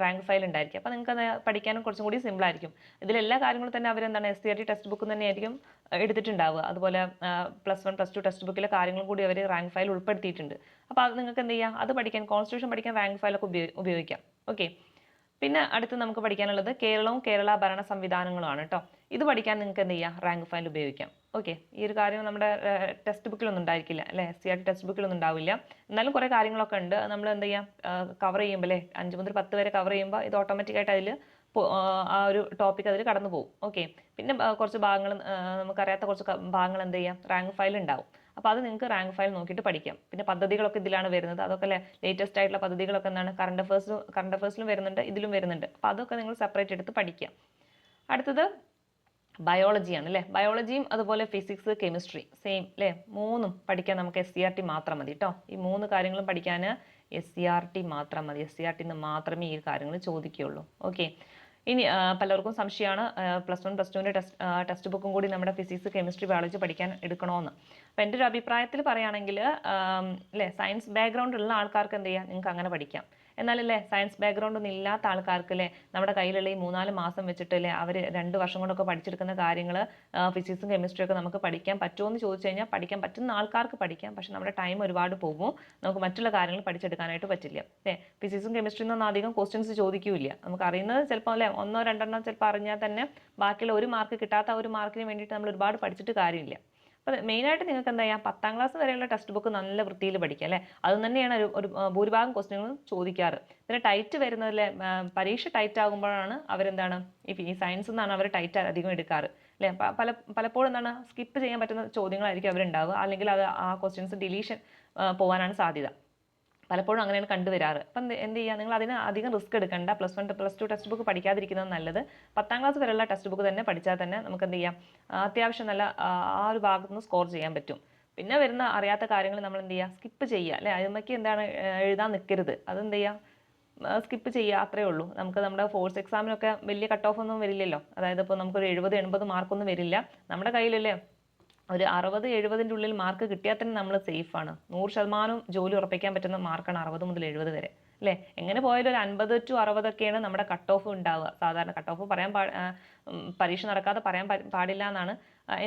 റാങ്ക് ഫയൽ ഉണ്ടായിരിക്കും. അപ്പോൾ നിങ്ങൾക്ക് അത് പഠിക്കാനും കുറച്ചും കൂടി സിമ്പിൾ ആയിരിക്കും. ഇതിലെല്ലാ കാര്യങ്ങളും തന്നെ അവരെന്താണ് SCERT ടെക്സ്റ്റ് ബുക്ക് തന്നെയായിരിക്കും എടുത്തിട്ടുണ്ടാവുക. അതുപോലെ +1 +2 ടെക്സ്റ്റ് ബുക്കിലെ കാര്യങ്ങളും കൂടി അവർ റാങ്ക് ഫയൽ ഉൾപ്പെടുത്തിയിട്ടുണ്ട്. അപ്പോൾ അത് നിങ്ങൾക്ക് എന്ത് ചെയ്യാം, അത് പഠിക്കാൻ, കോൺസ്റ്റിറ്റ്യൂഷൻ പഠിക്കാൻ റാങ്ക് ഫയലൊക്കെ ഉപയോഗിക്കാം. ഓക്കെ, പിന്നെ അടുത്ത് നമുക്ക് പഠിക്കാനുള്ളത് കേരളവും കേരള ഭരണ സംവിധാനങ്ങളുമാണ് കേട്ടോ. ഇത് പഠിക്കാൻ നിങ്ങൾക്ക് എന്ത് ചെയ്യാം, റാങ്ക് ഫയൽ ഉപയോഗിക്കാം. ഓക്കെ, ഈ ഒരു കാര്യം നമ്മുടെ ടെക്സ്റ്റ് ബുക്കിലൊന്നും ഉണ്ടായിരിക്കില്ല അല്ലേ, SCERT ടെക്സ്റ്റ് ബുക്കിലൊന്നും ഉണ്ടാവില്ല. എന്നാലും കുറേ കാര്യങ്ങളൊക്കെ ഉണ്ട്. നമ്മൾ എന്ത് ചെയ്യാം, കവർ ചെയ്യുമ്പോൾ അല്ലേ, 5 മുതൽ 10 വരെ കവർ ചെയ്യുമ്പോൾ ഇത് ഓട്ടോമാറ്റിക്കായിട്ട് അതിൽ ആ ഒരു ടോപ്പിക് അതിൽ കടന്നു പോകും. ഓക്കെ, പിന്നെ കുറച്ച് ഭാഗങ്ങൾ, നമുക്കറിയാത്ത കുറച്ച് ഭാഗങ്ങൾ എന്ത് ചെയ്യാം, റാങ്ക് ഫയൽ ഉണ്ടാവും. അപ്പോൾ അത് നിങ്ങൾക്ക് റാങ്ക് ഫയൽ നോക്കിയിട്ട് പഠിക്കാം. പിന്നെ പദ്ധതികളൊക്കെ ഇതിലാണ് വരുന്നത്. അതൊക്കെ അല്ലേ ലേറ്റസ്റ്റ് ആയിട്ടുള്ള പദ്ധതികളൊക്കെ എന്താണ് കറണ്ട് അഫേഴ്സിലും വരുന്നുണ്ട്, ഇതിലും വരുന്നുണ്ട്. അപ്പോൾ അതൊക്കെ നിങ്ങൾ സെപ്പറേറ്റ് എടുത്ത് പഠിക്കാം. അടുത്തത് ബയോളജിയാണ് അല്ലേ. ബയോളജിയും അതുപോലെ ഫിസിക്സ്, കെമിസ്ട്രി സെയിം അല്ലേ. മൂന്നും പഠിക്കാൻ നമുക്ക് SCERT മാത്രം മതി കേട്ടോ. ഈ 3 കാര്യങ്ങളും പഠിക്കാൻ SCERT മാത്രം മതി. SCERT മാത്രമേ ഈ കാര്യങ്ങൾ ചോദിക്കുകയുള്ളൂ. ഓക്കെ, ഇനി പലർക്കും സംശയമാണ് +1 +2ൻ്റെ ടെക്സ്റ്റ് ബുക്കും കൂടി നമ്മുടെ ഫിസിക്സ്, കെമിസ്ട്രി, ബയോളജി പഠിക്കാൻ എടുക്കണമെന്ന്. അപ്പോൾ എൻ്റെ ഒരു അഭിപ്രായത്തിൽ പറയുകയാണെങ്കിൽ അല്ലേ, സയൻസ് ബാക്ക്ഗ്രൗണ്ട് ഉള്ള ആൾക്കാർക്ക് എന്ത് ചെയ്യാം, നിങ്ങൾക്ക് അങ്ങനെ പഠിക്കാം. എന്നാലല്ലേ സയൻസ് ബാക്ക്ഗ്രൗണ്ട് ഒന്നും ഇല്ലാത്ത ആൾക്കാർക്ക് അല്ലേ, നമ്മുടെ കയ്യിലുള്ള ഈ 3-4 മാസം വെച്ചിട്ട് അല്ലേ അവർ 2 വർഷം കൊണ്ടൊക്കെ പഠിച്ചെടുക്കുന്ന കാര്യങ്ങൾ, ഫിസിക്സും കെമിസ്ട്രിയും ഒക്കെ നമുക്ക് പഠിക്കാൻ പറ്റുമോ എന്ന് ചോദിച്ചു കഴിഞ്ഞാൽ പഠിക്കാൻ പറ്റുന്ന ആൾക്കാർക്ക് പഠിക്കാം. പക്ഷെ നമ്മുടെ ടൈം ഒരുപാട് പോകും, നമുക്ക് മറ്റുള്ള കാര്യങ്ങൾ പഠിച്ചെടുക്കാനായിട്ട് പറ്റില്ല അല്ലേ. ഫിസിക്സും കെമിസ്ട്രിയിൽ നിന്നൊന്നും അധികം ക്വസ്റ്റ്യൻസ് ചോദിക്കില്ല. നമുക്ക് അറിയുന്നത് ചിലപ്പോൾ അല്ലേ 1-2 ചിലപ്പോൾ അറിഞ്ഞാൽ തന്നെ ബാക്കിയുള്ള 1 മാർക്ക് കിട്ടാത്ത 1 മാർക്കിന് വേണ്ടിയിട്ട് നമ്മൾ ഒരുപാട് പഠിച്ചിട്ട് കാര്യമില്ല. അപ്പോൾ മെയിനായിട്ട് നിങ്ങൾക്ക് എന്താ ചെയ്യുക, 10ാം ക്ലാസ് വരെയുള്ള ടെക്സ്റ്റ് ബുക്ക് നല്ല വൃത്തിയിൽ പഠിക്കുക അല്ലേ. അത് തന്നെയാണ് ഒരു ഭൂരിഭാഗം ക്വസ്റ്റ്യനുകളും ചോദിക്കാറ്. പിന്നെ ടൈറ്റ് വരുന്നതിലെ പരീക്ഷ ടൈറ്റ് ആകുമ്പോഴാണ് അവരെന്താണ് ഈ സയൻസ് എന്നാണ് അവർ ടൈറ്റ് അധികം എടുക്കാറ് അല്ലേ. പലപ്പോഴും എന്താണ് സ്കിപ്പ് ചെയ്യാൻ പറ്റുന്ന ചോദ്യങ്ങളായിരിക്കും അവരുണ്ടാവുക, അല്ലെങ്കിൽ അത് ആ ക്വസ്റ്റ്യൻസ് ഡിലീഷൻ പോകാനാണ് സാധ്യത. പലപ്പോഴും അങ്ങനെയാണ് കണ്ടുവരാറ്. അപ്പം എന്ത് ചെയ്യുക, നിങ്ങൾ അതിന് അധികം റിസ്ക് എടുക്കേണ്ട. +1 +2 ടെക്സ്റ്റ് ബുക്ക് പഠിക്കാതിരിക്കുന്നത് നല്ലത്. 10ാം ക്ലാസ് വരെയുള്ള ടെക്സ്റ്റ് ബുക്ക് തന്നെ പഠിച്ചാൽ തന്നെ നമുക്ക് എന്ത് ചെയ്യാം, അത്യാവശ്യം നല്ല ആ ഒരു ഭാഗത്ത് നിന്ന് സ്കോർ ചെയ്യാൻ പറ്റും. പിന്നെ വരുന്ന അറിയാത്ത കാര്യങ്ങൾ നമ്മൾ എന്ത് ചെയ്യുക, സ്കിപ്പ് ചെയ്യുക അല്ലേ. അതിലേക്ക് എന്താണ് എഴുതാൻ നിൽക്കരുത്, അതെന്ത് ചെയ്യുക, സ്കിപ്പ് ചെയ്യുക, അത്രേ ഉള്ളൂ. നമുക്ക് നമ്മുടെ ഫോഴ്സ് എക്സാമിനൊക്കെ വലിയ കട്ട് ഓഫ് ഒന്നും വരില്ലല്ലോ. അതായത് ഇപ്പോൾ നമുക്കൊരു 70-80 മാർക്കൊന്നും വരില്ല. നമ്മുടെ കയ്യിലല്ലേ ഒരു 60-70ൻ്റെ ഉള്ളിൽ മാർക്ക് കിട്ടിയാൽ തന്നെ നമ്മൾ സേഫാണ്. 100% ജോലി ഉറപ്പിക്കാൻ പറ്റുന്ന മാർക്കാണ് 60 മുതൽ 70 വരെ അല്ലേ. എങ്ങനെ പോയാലും ഒരു 50 to 60 നമ്മുടെ കട്ട് ഓഫ് ഉണ്ടാവുക. സാധാരണ കട്ട് ഓഫ് പരീക്ഷ നടക്കാതെ പറയാൻ പാടില്ല എന്നാണ്.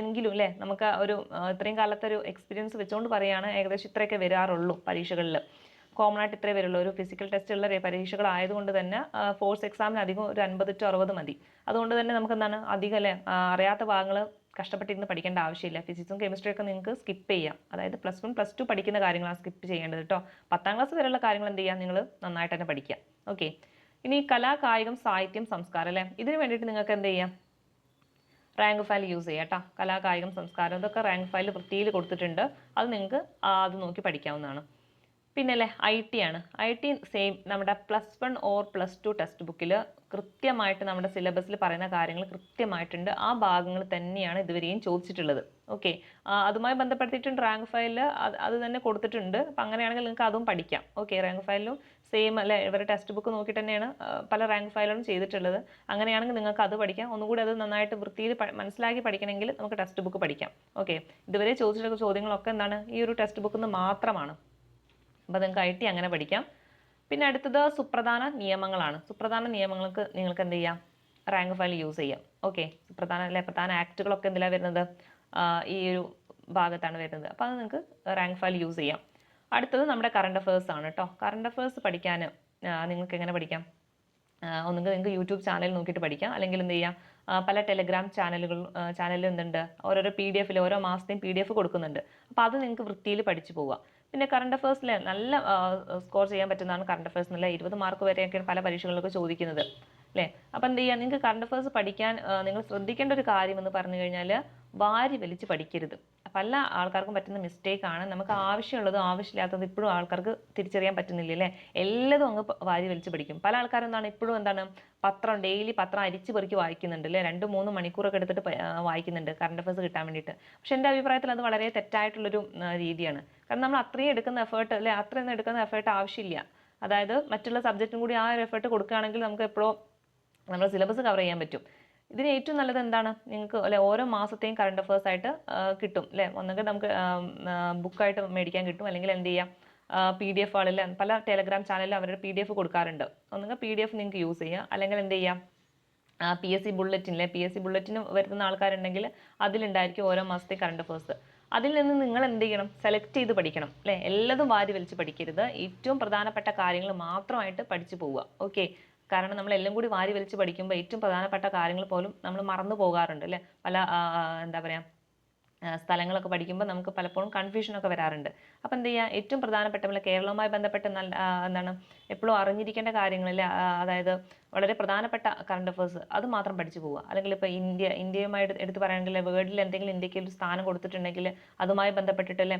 എങ്കിലും അല്ലേ നമുക്ക് ഒരു ഇത്രയും കാലത്തെ ഒരു എക്സ്പീരിയൻസ് വെച്ചുകൊണ്ട് പറയുകയാണ്, ഏകദേശം ഇത്രയൊക്കെ വരാറുള്ളൂ പരീക്ഷകളിൽ. കോമൺ ആയിട്ട് ഇത്രേ വരുള്ളൂ. ഒരു ഫിസിക്കൽ ടെസ്റ്റുള്ള പരീക്ഷകളായതുകൊണ്ട് തന്നെ ഫോഴ്സ് എക്സാമിന് അധികം ഒരു 50 to 60 മതി. അതുകൊണ്ട് തന്നെ നമുക്ക് എന്താണ് അധികം അല്ലേ അറിയാത്ത ഭാഗങ്ങൾ കഷ്ടപ്പെട്ടിരുന്ന് പഠിക്കേണ്ട ആവശ്യമില്ല. ഫിസിക്സും കെമിസ്ട്രിയൊക്കെ നിങ്ങൾക്ക് സ്കിപ്പ് ചെയ്യാം. അതായത് +1 +2 പഠിക്കുന്ന കാര്യങ്ങളാണ് സ്കിപ്പ് ചെയ്യേണ്ടത് കേട്ടോ. 10ാം ക്ലാസ് വരെയുള്ള കാര്യങ്ങൾ എന്ത് ചെയ്യുക, നിങ്ങൾ നന്നായിട്ട് തന്നെ പഠിക്കുക. ഓക്കെ, ഇനി കലാ, കായികം, സാഹിത്യം, സംസ്കാരം അല്ലേ. ഇതിന് വേണ്ടിയിട്ട് നിങ്ങൾക്ക് എന്ത് ചെയ്യാം, റാങ്ക് ഫയൽ യൂസ് ചെയ്യാം കേട്ടോ. കലാ, കായികം, സംസ്കാരം ഇതൊക്കെ റാങ്ക് ഫയൽ വൃത്തിയിൽ കൊടുത്തിട്ടുണ്ട്. അത് നിങ്ങൾക്ക് അത് നോക്കി പഠിക്കാവുന്നതാണ്. പിന്നെ അല്ലേ IT ആണ്. IT സെയിം നമ്മുടെ +1 or +2 ടെക്സ്റ്റ് ബുക്കിൽ കൃത്യമായിട്ട് നമ്മുടെ സിലബസിൽ പറയുന്ന കാര്യങ്ങൾ കൃത്യമായിട്ടുണ്ട്. ആ ഭാഗങ്ങൾ തന്നെയാണ് ഇതുവരെയും ചോദിച്ചിട്ടുള്ളത്. ഓക്കെ, അതുമായി ബന്ധപ്പെടുത്തിയിട്ടുണ്ട് റാങ്ക് ഫയലിൽ അത് തന്നെ കൊടുത്തിട്ടുണ്ട്. അപ്പം അങ്ങനെയാണെങ്കിൽ നിങ്ങൾക്ക് അതും പഠിക്കാം. ഓക്കെ, റാങ്ക് ഫയലിലും സെയിം അല്ലേ, ഇവരുടെ ടെക്സ്റ്റ് ബുക്ക് നോക്കിയിട്ട് തന്നെയാണ് പല റാങ്ക് ഫയലുകളും ചെയ്തിട്ടുള്ളത്. അങ്ങനെയാണെങ്കിൽ നിങ്ങൾക്ക് അത് പഠിക്കാം. ഒന്നുകൂടി അത് നന്നായിട്ട് വൃത്തിയിൽ മനസ്സിലാക്കി പഠിക്കണമെങ്കിൽ നമുക്ക് ടെക്സ്റ്റ് ബുക്ക് പഠിക്കാം. ഓക്കെ, ഇതുവരെ ചോദിച്ചിട്ടുള്ള ചോദ്യങ്ങളൊക്കെ എന്താണ് ഈ ഒരു ടെക്സ്റ്റ് ബുക്കിൽ നിന്ന് മാത്രമാണ്. അപ്പോൾ നിങ്ങൾക്ക് IT അങ്ങനെ പഠിക്കാം. പിന്നെ അടുത്തത് സുപ്രധാന നിയമങ്ങളാണ്. സുപ്രധാന നിയമങ്ങൾക്ക് നിങ്ങൾക്ക് എന്ത് ചെയ്യാം, റാങ്ക് ഫയൽ യൂസ് ചെയ്യാം. ഓക്കെ, പ്രധാന ആക്റ്റുകളൊക്കെ എന്തിലാണ് വരുന്നത്, ഈ ഒരു ഭാഗത്താണ് വരുന്നത്. അപ്പോൾ അത് നിങ്ങൾക്ക് റാങ്ക് ഫയൽ യൂസ് ചെയ്യാം. അടുത്തത് നമ്മുടെ കറണ്ട് അഫേഴ്സ് ആണ് കേട്ടോ. കറണ്ട് അഫേഴ്സ് പഠിക്കാൻ നിങ്ങൾക്ക് എങ്ങനെ പഠിക്കാം, ഒന്നുകിൽ നിങ്ങൾക്ക് യൂട്യൂബ് ചാനൽ നോക്കിയിട്ട് പഠിക്കാം, അല്ലെങ്കിൽ എന്ത് ചെയ്യാം, പല ടെലഗ്രാം ചാനലിൽ എന്തുണ്ട്, ഓരോരോ PDF ഓരോ മാസത്തെയും PDF കൊടുക്കുന്നുണ്ട്. അപ്പോൾ അത് നിങ്ങൾക്ക് വൃത്തിയിൽ പഠിച്ചു പോവുക. പിന്നെ കറണ്ട് അഫേഴ്സിൽ നല്ല സ്കോർ ചെയ്യാൻ പറ്റുന്നതാണ് കറണ്ട് അഫേഴ്സ് എന്നല്ല. 20 മാർക്ക് വരെയൊക്കെയാണ് പല പരീക്ഷകളിലൊക്കെ ചോദിക്കുന്നത് അല്ലേ. അപ്പോൾ എന്ത് ചെയ്യുക, നിങ്ങൾക്ക് കറണ്ട് അഫേഴ്സ് പഠിക്കാൻ നിങ്ങൾ ശ്രദ്ധിക്കേണ്ട ഒരു കാര്യം എന്ന് പറഞ്ഞു കഴിഞ്ഞാൽ വാരി വലിച്ച് പഠിക്കരുത്. പല ആൾക്കാർക്കും പറ്റുന്ന മിസ്റ്റേക്കാണ്. നമുക്ക് ആവശ്യമുള്ളതും ആവശ്യമില്ലാത്തതും ഇപ്പോഴും ആൾക്കാർക്ക് തിരിച്ചറിയാൻ പറ്റുന്നില്ല അല്ലേ. എല്ലാതും അങ്ങ് വാരി വലിച്ച് പഠിക്കും. പല ആൾക്കാരും എന്താണ് ഇപ്പോഴും എന്താണ് ഡെയിലി പത്രം അരിച്ച് പെറുക്കി വായിക്കുന്നുണ്ട് അല്ലേ. 2-3 മണിക്കൂറൊക്കെ എടുത്തിട്ട് വായിക്കുന്നുണ്ട് കറണ്ട് അഫയേഴ്സ് കിട്ടാൻ വേണ്ടിയിട്ട്. പക്ഷെ എൻ്റെ അഭിപ്രായത്തിൽ അത് വളരെ തെറ്റായിട്ടുള്ളൊരു രീതിയാണ്. കാരണം നമ്മൾ അത്രയും എടുക്കുന്ന എഫേർട്ട് അല്ലേ, അത്രയൊന്നും എടുക്കുന്ന എഫേർട്ട് ആവശ്യമില്ല. അതായത് മറ്റുള്ള സബ്ജക്റ്റും കൂടി ആ ഒരു എഫേർട്ട് കൊടുക്കുകയാണെങ്കിൽ നമുക്ക് എപ്പോഴും നമ്മുടെ സിലബസ് കവർ ചെയ്യാൻ പറ്റും. ഇതിന് ഏറ്റവും നല്ലത് എന്താണ്, നിങ്ങൾക്ക് അല്ലെ ഓരോ മാസത്തെയും കറണ്ട് അഫയേഴ്സ് ആയിട്ട് കിട്ടും അല്ലേ. ഒന്നെങ്കിൽ നമുക്ക് ബുക്കായിട്ട് മേടിക്കാൻ കിട്ടും, അല്ലെങ്കിൽ എന്ത് ചെയ്യാം PDF ആളില്ല, പല ടെലഗ്രാം ചാനലിൽ അവരുടെ PDF കൊടുക്കാറുണ്ട്. ഒന്നെങ്കിൽ PDF നിങ്ങൾക്ക് യൂസ് ചെയ്യാം, അല്ലെങ്കിൽ എന്ത് ചെയ്യാം PSC ബുള്ളറ്റിനിലെ PSC ബുള്ളറ്റിന് വരുന്ന ആൾക്കാരുണ്ടെങ്കിൽ അതിലുണ്ടായിരിക്കും ഓരോ മാസത്തെ കറണ്ട് അഫയേഴ്സ്. അതിൽ നിന്ന് നിങ്ങൾ എന്ത് ചെയ്യണം, സെലക്ട് ചെയ്ത് പഠിക്കണം അല്ലേ. എല്ലാതും വാരി വലിച്ച് പഠിക്കരുത്. ഏറ്റവും പ്രധാനപ്പെട്ട കാര്യങ്ങൾ മാത്രമായിട്ട് പഠിച്ചു പോവുക. ഓക്കെ, കാരണം നമ്മൾ എല്ലാം കൂടി വാരി വലിച്ച് പഠിക്കുമ്പോൾ ഏറ്റവും പ്രധാനപ്പെട്ട കാര്യങ്ങൾ പോലും നമ്മൾ മറന്നു പോകാറുണ്ട് അല്ലേ. പല എന്താ പറയുക സ്ഥലങ്ങളൊക്കെ പഠിക്കുമ്പോൾ നമുക്ക് പലപ്പോഴും കൺഫ്യൂഷനൊക്കെ വരാറുണ്ട്. അപ്പോൾ എന്ത് ചെയ്യുക, ഏറ്റവും പ്രധാനപ്പെട്ട കേരളവുമായി ബന്ധപ്പെട്ട് എന്താണ് എപ്പോഴും അറിഞ്ഞിരിക്കേണ്ട കാര്യങ്ങളിൽ അതായത് വളരെ പ്രധാനപ്പെട്ട കറണ്ട് അഫയേഴ്സ് അത് മാത്രം പഠിച്ചു പോവുക. അല്ലെങ്കിൽ ഇപ്പോൾ ഇന്ത്യയുമായി എടുത്ത് പറയുകയാണെങ്കിൽ വേൾഡിൽ എന്തെങ്കിലും ഇന്ത്യക്ക് ഒരു സ്ഥാനം കൊടുത്തിട്ടുണ്ടെങ്കിൽ അതുമായി ബന്ധപ്പെട്ടിട്ടല്ലേ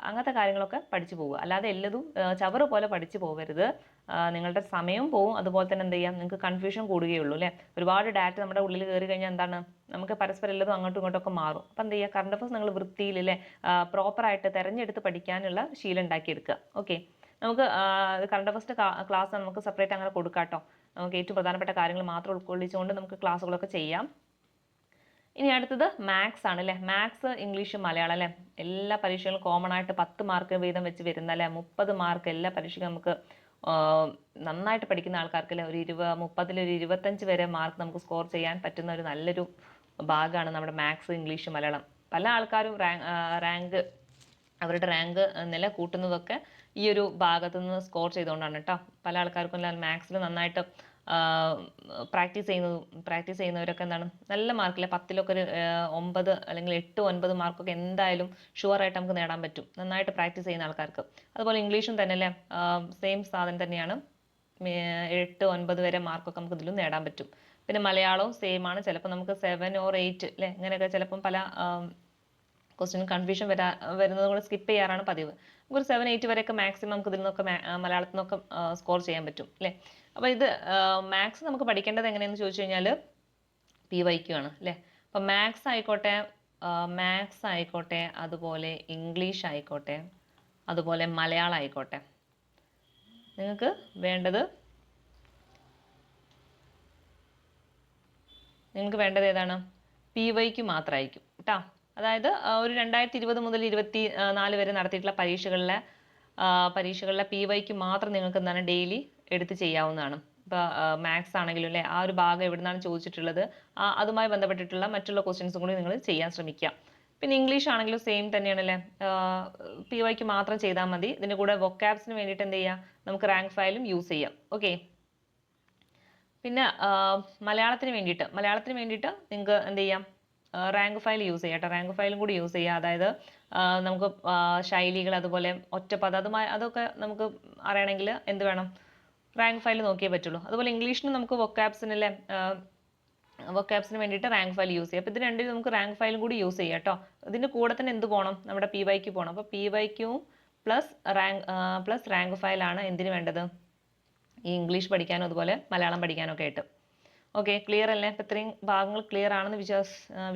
അങ്ങനത്തെ കാര്യങ്ങളൊക്കെ പഠിച്ചു പോവുക. അല്ലാതെ എല്ലതും ചവറ് പോലെ പഠിച്ചു പോകരുത്. നിങ്ങളുടെ സമയവും പോവും, അതുപോലെ തന്നെ എന്ത് ചെയ്യാം നിങ്ങൾക്ക് കൺഫ്യൂഷൻ കൂടുകയുള്ളൂ അല്ലേ. ഒരുപാട് ഡാറ്റ നമ്മുടെ ഉള്ളിൽ കയറി കഴിഞ്ഞാൽ എന്താണ് നമുക്ക് പരസ്പരം എല്ലതും അങ്ങോട്ടും ഇങ്ങോട്ടൊക്കെ മാറും. അപ്പം എന്ത് ചെയ്യുക, കറണ്ട് അഫയേഴ്സ് നിങ്ങൾ വൃത്തിയിൽ അല്ലേ പ്രോപ്പറായിട്ട് തിരഞ്ഞെടുത്ത് പഠിക്കാനുള്ള ശീലം ഉണ്ടാക്കിയെടുക്കുക. ഓക്കെ, നമുക്ക് കറണ്ട് അഫയേഴ്സിൻ്റെ ക്ലാസ് നമുക്ക് സെപ്പറേറ്റ് അങ്ങനെ കൊടുക്കാം കേട്ടോ. നമുക്ക് ഏറ്റവും പ്രധാനപ്പെട്ട കാര്യങ്ങൾ മാത്രം ഉൾക്കൊള്ളിച്ചുകൊണ്ട് നമുക്ക് ക്ലാസ്സുകളൊക്കെ ചെയ്യാം. ഇനി അടുത്തത് മാത്സ് ആണ് അല്ലേ. മാത്സ്, ഇംഗ്ലീഷ്, മലയാളം അല്ലേ. എല്ലാ പരീക്ഷകളും കോമൺ ആയിട്ട് 10 മാർക്ക് വീതം വെച്ച് വരുന്ന അല്ലേ. 30 മാർക്ക് എല്ലാ പരീക്ഷയ്ക്കും നമുക്ക് നന്നായിട്ട് പഠിക്കുന്ന ആൾക്കാർക്ക് അല്ലേ ഒരു 30-ൽ ഒരു 25 വരെ മാർക്ക് നമുക്ക് സ്കോർ ചെയ്യാൻ പറ്റുന്ന ഒരു നല്ലൊരു ഭാഗമാണ് നമ്മുടെ മാത്സ്, ഇംഗ്ലീഷ്, മലയാളം. പല ആൾക്കാരും അവരുടെ റാങ്ക് നില കൂട്ടുന്നതൊക്കെ ഈ ഒരു ഭാഗത്തു നിന്ന് സ്കോർ ചെയ്തുകൊണ്ടാണ് കേട്ടോ. പല ആൾക്കാർക്കും മാത്സിൽ നന്നായിട്ട് പ്രാക്ടീസ് ചെയ്യുന്നവരൊക്കെ എന്താണ് നല്ല മാർക്കില്ല 10ലൊക്കെ ഒരു 9 അല്ലെങ്കിൽ 8-9 മാർക്കൊക്കെ എന്തായാലും ഷുവറായിട്ട് നമുക്ക് നേടാൻ പറ്റും നന്നായിട്ട് പ്രാക്ടീസ് ചെയ്യുന്ന ആൾക്കാർക്ക്. അതുപോലെ ഇംഗ്ലീഷും തന്നെ അല്ലേ സെയിം സാധനം തന്നെയാണ്. 8-9 വരെ മാർക്കൊക്കെ നമുക്ക് ഇതിലും നേടാൻ പറ്റും. പിന്നെ മലയാളവും സെയിം ആണ്. ചിലപ്പോൾ നമുക്ക് 7 or 8 അല്ലേ ഇങ്ങനെയൊക്കെ ചിലപ്പം പല ക്വസ്റ്റ്യൻ കൺഫ്യൂഷൻ വരുന്നത് കൊണ്ട് സ്കിപ്പ് ചെയ്യാറാണ് പതിവ്. നമുക്കൊരു 7-8 വരെയൊക്കെ മാക്സിമം നമുക്ക് ഇതിൽ നിന്നൊക്കെ മലയാളത്തിൽ നിന്നൊക്കെ സ്കോർ ചെയ്യാൻ പറ്റും അല്ലേ. അപ്പോൾ ഇത് മാത്സ് നമുക്ക് പഠിക്കേണ്ടത് എങ്ങനെയെന്ന് ചോദിച്ചു കഴിഞ്ഞാൽ PYQ ആണ് അല്ലേ. അപ്പോൾ മാത്സ് ആയിക്കോട്ടെ അതുപോലെ ഇംഗ്ലീഷ് ആയിക്കോട്ടെ അതുപോലെ മലയാളം ആയിക്കോട്ടെ, നിങ്ങൾക്ക് വേണ്ടത് ഏതാണ്, PYQ മാത്രമായിരിക്കും കേട്ടോ. അതായത് ഒരു 2020 മുതൽ 24 വരെ നടത്തിയിട്ടുള്ള പരീക്ഷകളിലെ PYQ മാത്രം നിങ്ങൾക്ക് എന്താണ് ഡെയിലി എടുത്ത് ചെയ്യാവുന്നതാണ്. ഇപ്പോൾ മാത്സ് ആണെങ്കിലും അല്ലേ ആ ഒരു ഭാഗം എവിടെ നിന്നാണ് ചോദിച്ചിട്ടുള്ളത് അതുമായി ബന്ധപ്പെട്ടിട്ടുള്ള മറ്റുള്ള ക്വസ്റ്റ്യൻസും കൂടി നിങ്ങൾ ചെയ്യാൻ ശ്രമിക്കുക. പിന്നെ ഇംഗ്ലീഷ് ആണെങ്കിലും സെയിം തന്നെയാണല്ലേ, PYQ മാത്രം ചെയ്താൽ മതി. ഇതിൻ്റെ കൂടെ വൊക്കാബ്സിന് വേണ്ടിയിട്ട് എന്ത് ചെയ്യുക, നമുക്ക് റാങ്ക് ഫയലും യൂസ് ചെയ്യാം. ഓക്കെ, പിന്നെ മലയാളത്തിന് വേണ്ടിയിട്ട് നിങ്ങൾക്ക് എന്ത് ചെയ്യാം, റാങ്ക് ഫയൽ യൂസ് ചെയ്യാം കേട്ടോ. റാങ്ക് ഫയലും കൂടി യൂസ് ചെയ്യുക. അതായത് നമുക്ക് ശൈലികൾ അതുപോലെ ഒറ്റപ്പദം അതൊക്കെ നമുക്ക് അറിയണമെങ്കിൽ എന്ത് വേണം, റാങ്ക് ഫയൽ നോക്കിയേ പറ്റുള്ളൂ. അതുപോലെ ഇംഗ്ലീഷിന് നമുക്ക് വൊക്കാബ്സിന് വേണ്ടിയിട്ട് റാങ്ക് ഫയൽ യൂസ് ചെയ്യാം. അപ്പോൾ ഇത് രണ്ടിലും നമുക്ക് റാങ്ക് ഫയലും കൂടി യൂസ് ചെയ്യാം കേട്ടോ. ഇതിൻ്റെ കൂടെ തന്നെ എന്ത് പോകണം, നമ്മുടെ PYQ പോകണം. അപ്പോൾ PYQവും പ്ലസ് റാങ്ക് ഫയലാണ് എന്തിനു വേണ്ടത്, ഈ ഇംഗ്ലീഷ് പഠിക്കാനും അതുപോലെ മലയാളം പഠിക്കാനും ഒക്കെ ആയിട്ട്. ഓക്കെ, ക്ലിയർ അല്ലേ. അപ്പോൾ ഇത്രയും ഭാഗങ്ങൾ ക്ലിയർ ആണെന്ന്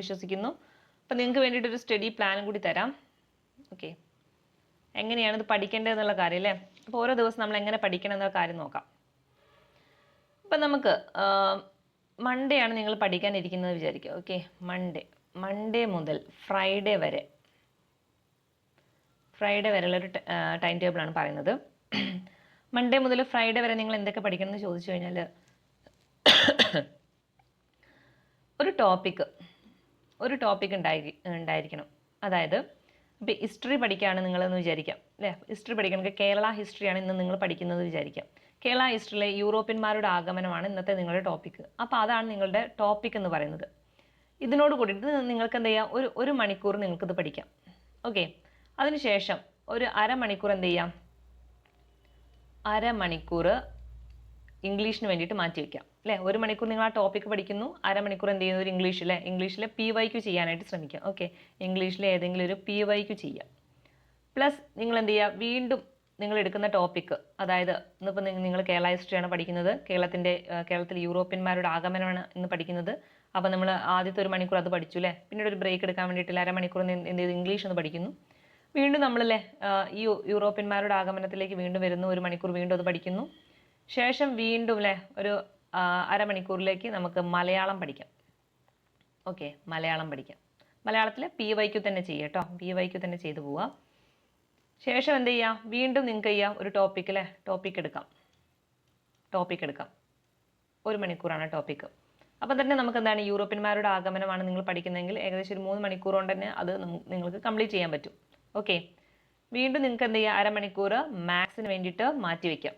വിശ്വസിക്കുന്നു. അപ്പോൾ നിങ്ങൾക്ക് വേണ്ടിയിട്ടൊരു സ്റ്റഡി പ്ലാനും കൂടി തരാം. ഓക്കെ, എങ്ങനെയാണ് ഇത് പഠിക്കേണ്ടത് എന്നുള്ള കാര്യം അല്ലേ. അപ്പോൾ ഓരോ ദിവസം നമ്മൾ എങ്ങനെ പഠിക്കണം എന്നുള്ള കാര്യം നോക്കാം. അപ്പം നമുക്ക് മൺഡേ ആണ് നിങ്ങൾ പഠിക്കാനിരിക്കുന്നത് വിചാരിക്കുക. ഓക്കെ, മൺഡേ മുതൽ ഫ്രൈഡേ വരെയുള്ളൊരു ടൈം ടേബിളാണ് പറയുന്നത്. മൺഡേ മുതൽ ഫ്രൈഡേ വരെ നിങ്ങൾ എന്തൊക്കെ പഠിക്കണം എന്ന് ചോദിച്ചു കഴിഞ്ഞാൽ ഒരു ടോപ്പിക് ഉണ്ടായിരിക്കണം. അതായത് ഇപ്പോൾ ഹിസ്റ്ററി പഠിക്കുകയാണ് നിങ്ങളെന്ന് വിചാരിക്കാം അല്ലേ. ഹിസ്റ്ററി പഠിക്കണമെങ്കിൽ കേരള ഹിസ്റ്ററിയാണ് ഇന്ന് നിങ്ങൾ പഠിക്കുന്നത് വിചാരിക്കാം. കേരള ഹിസ്റ്ററിയിലെ യൂറോപ്യന്മാരുടെ ആഗമനമാണ് ഇന്നത്തെ നിങ്ങളുടെ ടോപ്പിക്ക്. അപ്പോൾ അതാണ് നിങ്ങളുടെ ടോപ്പിക് എന്ന് പറയുന്നത്. ഇതിനോട് കൂടിയിട്ട് നിങ്ങൾക്ക് എന്ത് ചെയ്യാം, ഒരു മണിക്കൂർ നിങ്ങൾക്കിത് പഠിക്കാം. ഓക്കെ, അതിനുശേഷം ഒരു അരമണിക്കൂർ എന്ത് ചെയ്യാം, ഇംഗ്ലീഷിന് വേണ്ടിയിട്ട് മാറ്റി വയ്ക്കാം. അല്ലേ? 1 മണിക്കൂർ നിങ്ങൾ ആ ടോപ്പിക്ക് പഠിക്കുന്നു, അരമണിക്കൂർ എന്ത് ചെയ്യുന്നു? ഒരു ഇംഗ്ലീഷിലെ PYQ ചെയ്യാനായിട്ട് ശ്രമിക്കുക. ഓക്കെ, ഇംഗ്ലീഷിലെ ഏതെങ്കിലും ഒരു PYQ ചെയ്യുക. പ്ലസ് നിങ്ങൾ എന്ത് ചെയ്യുക? വീണ്ടും നിങ്ങൾ എടുക്കുന്ന ടോപ്പിക്ക്, അതായത് ഇന്നിപ്പോൾ നിങ്ങൾ കേരള ഹിസ്റ്ററിയാണ് പഠിക്കുന്നത്, കേരളത്തിൽ യൂറോപ്യന്മാരുടെ ആഗമനമാണ് ഇന്ന് പഠിക്കുന്നത്. അപ്പോൾ നമ്മൾ ആദ്യത്തെ 1 മണിക്കൂർ അത് പഠിച്ചു അല്ലേ? പിന്നീട് ഒരു ബ്രേക്ക് എടുക്കാൻ വേണ്ടിയിട്ട് അരമണിക്കൂർ എന്ത് ചെയ്തു? ഇംഗ്ലീഷ് ഒന്ന് പഠിക്കുന്നു. വീണ്ടും നമ്മളല്ലേ ഈ യൂറോപ്യന്മാരുടെ ആഗമനത്തിലേക്ക് വീണ്ടും വരുന്നു, 1 മണിക്കൂർ വീണ്ടും അത് പഠിക്കുന്നു. ശേഷം വീണ്ടും അല്ലേ ഒരു അരമണിക്കൂറിലേക്ക് നമുക്ക് മലയാളം പഠിക്കാം. ഓക്കെ, മലയാളം പഠിക്കാം. മലയാളത്തിൽ PYQ തന്നെ ചെയ്യുക കേട്ടോ, PYQ തന്നെ ചെയ്തു പോവുക. ശേഷം എന്ത് ചെയ്യാം? വീണ്ടും നിങ്ങൾക്ക് ചെയ്യാം ഒരു ടോപ്പിക്ക് എടുക്കാം. 1 മണിക്കൂറാണ് ടോപ്പിക്ക്. അപ്പം തന്നെ നമുക്ക് എന്താണ്? യൂറോപ്യന്മാരുടെ ആഗമനമാണ് നിങ്ങൾ പഠിക്കുന്നതെങ്കിൽ ഏകദേശം ഒരു 3 മണിക്കൂർ കൊണ്ട് തന്നെ അത് നിങ്ങൾക്ക് കംപ്ലീറ്റ് ചെയ്യാൻ പറ്റും. ഓക്കെ, വീണ്ടും നിങ്ങൾക്ക് എന്ത് ചെയ്യാം? അരമണിക്കൂർ മാത്സിന് വേണ്ടിയിട്ട് മാറ്റി വയ്ക്കാം.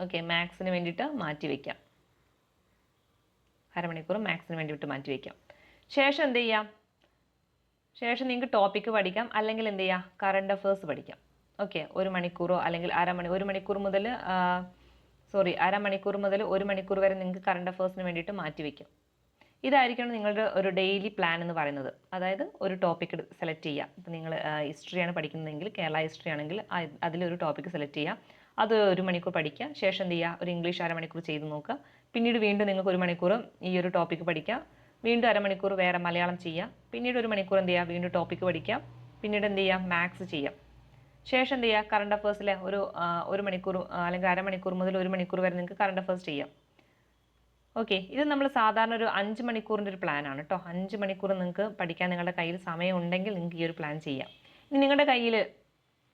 ഓക്കെ, മാത്സിന് വേണ്ടിയിട്ട് മാറ്റി വയ്ക്കാം. അരമണിക്കൂർ മാത്സിന് വേണ്ടിയിട്ട് മാറ്റി വയ്ക്കാം. ശേഷം എന്ത് ചെയ്യാം? ശേഷം നിങ്ങൾക്ക് ടോപ്പിക്ക് പഠിക്കാം, അല്ലെങ്കിൽ എന്ത് ചെയ്യുക? കറണ്ട് അഫേഴ്സ് പഠിക്കാം. ഓക്കെ, 1 മണിക്കൂറോ അല്ലെങ്കിൽ അരമണിക്കൂർ മുതൽ 1 മണിക്കൂർ വരെ നിങ്ങൾക്ക് കറണ്ട് അഫേഴ്സിന് വേണ്ടിയിട്ട് മാറ്റി വയ്ക്കാം. ഇതായിരിക്കണം നിങ്ങളുടെ ഒരു ഡെയിലി പ്ലാൻ എന്ന് പറയുന്നത്. അതായത് ഒരു ടോപ്പിക്ക് സെലക്ട് ചെയ്യുക. ഇപ്പോൾ നിങ്ങൾ ഹിസ്റ്ററിയാണ് പഠിക്കുന്നതെങ്കിൽ, കേരള ഹിസ്റ്ററി ആണെങ്കിൽ അതിലൊരു ടോപ്പിക്ക് സെലക്ട് ചെയ്യുക. അത് 1 മണിക്കൂർ പഠിക്കുക. ശേഷം എന്ത് ചെയ്യുക? ഒരു ഇംഗ്ലീഷ് അരമണിക്കൂർ ചെയ്ത് നോക്കുക. പിന്നീട് വീണ്ടും നിങ്ങൾക്ക് 1 മണിക്കൂർ ഈ ഒരു ടോപ്പിക്ക് പഠിക്കുക. വീണ്ടും അരമണിക്കൂർ വേറെ മലയാളം ചെയ്യുക. പിന്നീട് 1 മണിക്കൂർ എന്ത് ചെയ്യുക? വീണ്ടും ടോപ്പിക്ക് പഠിക്കുക. പിന്നീട് എന്ത് ചെയ്യുക? മാത്സ് ചെയ്യാം. ശേഷം എന്ത് ചെയ്യുക? കറണ്ട് അഫേഴ്സിലെ ഒരു മണിക്കൂർ അല്ലെങ്കിൽ അരമണിക്കൂർ മുതൽ 1 മണിക്കൂർ വരെ നിങ്ങൾക്ക് കറണ്ട് അഫേഴ്സ് ചെയ്യാം. ഓക്കെ, ഇത് നമ്മൾ സാധാരണ ഒരു 5 മണിക്കൂറിൻ്റെ ഒരു പ്ലാനാണ് കേട്ടോ. 5 മണിക്കൂർ നിങ്ങൾക്ക് പഠിക്കാൻ നിങ്ങളുടെ കയ്യിൽ സമയം ഉണ്ടെങ്കിൽ നിങ്ങൾക്ക് ഈ ഒരു പ്ലാൻ ചെയ്യാം. ഇനി നിങ്ങളുടെ കയ്യിൽ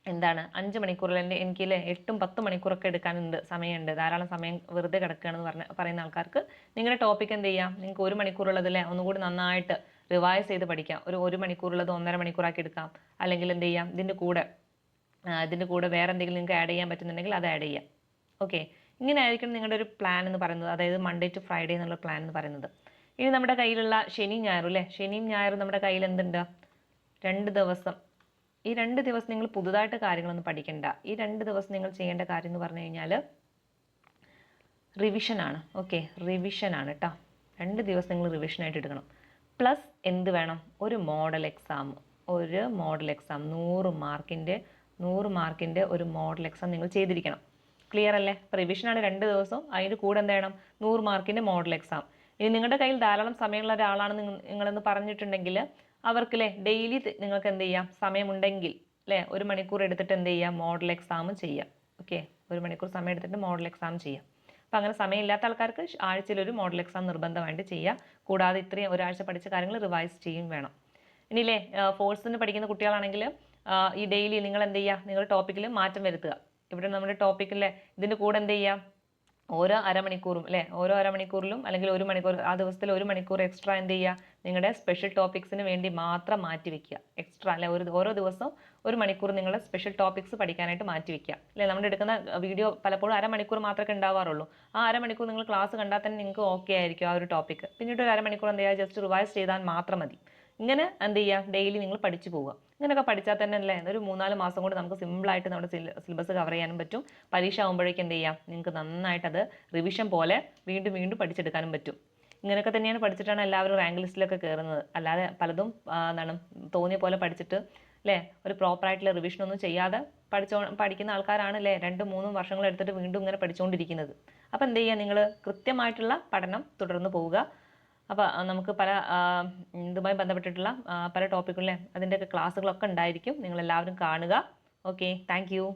എന്താണ് 5 മണിക്കൂറിൽ എനിക്ക് 8ഉം 10 മണിക്കൂറൊക്കെ എടുക്കാനുണ്ട്, സമയമുണ്ട്, ധാരാളം സമയം വെറുതെ കിടക്കുകയാണെന്ന് പറയുന്ന ആൾക്കാർക്ക് നിങ്ങളുടെ ടോപ്പിക്ക് എന്ത് ചെയ്യാം? നിങ്ങൾക്ക് 1 മണിക്കൂറുള്ളതിലെ ഒന്നുകൂടി നന്നായിട്ട് റിവൈസ് ചെയ്ത് പഠിക്കാം. ഒരു മണിക്കൂറുള്ളത് 1.5 മണിക്കൂറാക്കി എടുക്കാം. അല്ലെങ്കിൽ എന്ത് ചെയ്യാം? ഇതിൻ്റെ കൂടെ വേറെ എന്തെങ്കിലും നിങ്ങൾക്ക് ആഡ് ചെയ്യാൻ പറ്റുന്നുണ്ടെങ്കിൽ അത് ആഡ് ചെയ്യാം. ഓക്കെ, ഇങ്ങനെ ആയിരിക്കും നിങ്ങളുടെ ഒരു പ്ലാൻ എന്ന് പറയുന്നത്. അതായത് മൺഡേ ടു ഫ്രൈഡേ എന്നുള്ള പ്ലാൻ എന്ന് പറയുന്നത്. ഇനി നമ്മുടെ കയ്യിലുള്ള ശനിയും ഞായറും നമ്മുടെ കയ്യിൽ എന്തുണ്ട്? 2 ദിവസം. ഈ 2 ദിവസം നിങ്ങൾ പുതുതായിട്ട് കാര്യങ്ങളൊന്നും പഠിക്കണ്ട. ഈ 2 ദിവസം നിങ്ങൾ ചെയ്യേണ്ട കാര്യം എന്ന് പറഞ്ഞു കഴിഞ്ഞാൽ റിവിഷനാണ്. ഓക്കെ, റിവിഷനാണ് കേട്ടോ. 2 ദിവസം നിങ്ങൾ റിവിഷനായിട്ട് എടുക്കണം. പ്ലസ് എന്ത് വേണം? ഒരു മോഡൽ എക്സാം. 100 മാർക്കിൻ്റെ ഒരു മോഡൽ എക്സാം നിങ്ങൾ ചെയ്തിരിക്കണം. ക്ലിയർ അല്ലേ? അപ്പോൾ റിവിഷനാണ് 2 ദിവസം. അതിൻ്റെ കൂടെ എന്ത് വേണം? 100 മാർക്കിൻ്റെ മോഡൽ എക്സാം. ഇനി നിങ്ങളുടെ കയ്യിൽ ധാരാളം സമയമുള്ള ഒരാളാണ് നിങ്ങളെന്ന് പറഞ്ഞിട്ടുണ്ടെങ്കിൽ അവർക്കല്ലേ ഡെയിലി നിങ്ങൾക്ക് എന്ത് ചെയ്യാം? സമയമുണ്ടെങ്കിൽ 1 മണിക്കൂർ എടുത്തിട്ട് എന്ത് ചെയ്യാം? മോഡൽ എക്സാം ചെയ്യാം. ഓക്കെ, 1 മണിക്കൂർ സമയം എടുത്തിട്ട് മോഡൽ എക്സാം ചെയ്യാം. അപ്പോൾ അങ്ങനെ സമയമില്ലാത്ത ആൾക്കാർക്ക് ആഴ്ചയിൽ ഒരു മോഡൽ എക്സാം നിർബന്ധമായിട്ട് ചെയ്യുക. കൂടാതെ ഇത്രയും ഒരാഴ്ച പഠിച്ച കാര്യങ്ങൾ റിവൈസ് ചെയ്യും വേണം. ഇനിയില്ലേ ഫോഴ്സിന് പഠിക്കുന്ന കുട്ടികളാണെങ്കിൽ ഈ ഡെയിലി നിങ്ങൾ എന്ത് ചെയ്യുക? നിങ്ങളുടെ ടോപ്പിക്കിൽ മാറ്റം വരുത്തുക. ഇവിടെ നമ്മുടെ ടോപ്പിക്കിലെ ഇതിൻ്റെ കൂടെ എന്ത് ചെയ്യാം? ഓരോ അരമണിക്കൂറിലും അല്ലെങ്കിൽ 1 മണിക്കൂർ, ആ ദിവസത്തിൽ 1 മണിക്കൂർ എക്സ്ട്രാ എന്ത് ചെയ്യുക? നിങ്ങളുടെ സ്പെഷ്യൽ ടോപ്പിക്സിന് വേണ്ടി മാത്രം മാറ്റി വയ്ക്കുക. എക്സ്ട്രാ ഓരോ ദിവസവും 1 മണിക്കൂർ നിങ്ങളുടെ സ്പെഷ്യൽ ടോപ്പിക്സ് പഠിക്കാനായിട്ട് മാറ്റി വയ്ക്കുക. നമ്മൾ എടുക്കുന്ന വീഡിയോ പലപ്പോഴും അരമണിക്കൂർ മാത്രമേ ഉണ്ടാവാറുള്ളൂ. ആ അരമണിക്കൂർ നിങ്ങൾ ക്ലാസ് കണ്ടാൽ തന്നെ നിങ്ങൾക്ക് ഓക്കെ ആയിരിക്കും ആ ഒരു ടോപ്പിക്ക്. പിന്നീട് ഒരു അരമണിക്കൂർ എന്ത് ചെയ്യുക? ജസ്റ്റ് റിവൈസ് ചെയ്താൽ മാത്രം മതി. ഇങ്ങനെ എന്ത് ചെയ്യുക? ഡെയിലി നിങ്ങൾ പഠിച്ചു പോവുക. ഇങ്ങനെയൊക്കെ പഠിച്ചാൽ തന്നെ ഒരു 3-4 മാസം കൊണ്ട് നമുക്ക് സിമ്പിളായിട്ട് നമ്മുടെ സിലബസ് കവർ ചെയ്യാനും പറ്റും. പരീക്ഷ ആകുമ്പോഴേക്കും എന്ത് ചെയ്യാം? നിങ്ങൾക്ക് നന്നായിട്ടത് റിവിഷൻ പോലെ വീണ്ടും പഠിച്ചെടുക്കാനും പറ്റും. ഇങ്ങനെയൊക്കെ തന്നെയാണ് പഠിച്ചിട്ടാണ് എല്ലാവരും റാങ്ക് ലിസ്റ്റിലൊക്കെ കയറുന്നത്. അല്ലാതെ പലതും തോന്നിയ പോലെ പഠിച്ചിട്ട് ഒരു പ്രോപ്പറായിട്ടുള്ള റിവിഷനൊന്നും ചെയ്യാതെ പഠിക്കുന്ന ആൾക്കാരാണ് 2-3 വർഷങ്ങൾ എടുത്തിട്ട് വീണ്ടും ഇങ്ങനെ പഠിച്ചുകൊണ്ടിരിക്കുന്നത്. അപ്പോൾ എന്ത് ചെയ്യുക? നിങ്ങൾ കൃത്യമായിട്ടുള്ള പഠനം തുടർന്ന് പോവുക. അപ്പോൾ നമുക്ക് ഇതുമായി ബന്ധപ്പെട്ടിട്ടുള്ള പല ടോപ്പിക്കുകളിലെ അതിൻ്റെയൊക്കെ ക്ലാസ്സുകളൊക്കെ ഉണ്ടായിരിക്കും. നിങ്ങളെല്ലാവരും കാണുക. Okay, thank you.